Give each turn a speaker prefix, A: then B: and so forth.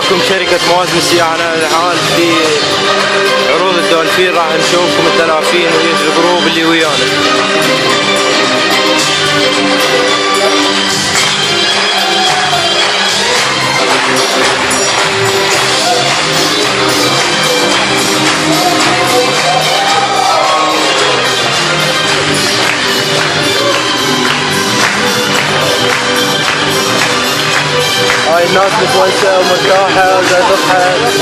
A: معكم شركة مواسم السياحة. أنا الحال في عروض الدولفين، راح نشوفكم الدلافين ويا الجروب اللي ويانا. هاي الناس متونسة ومرتاحة وجاي تضحك.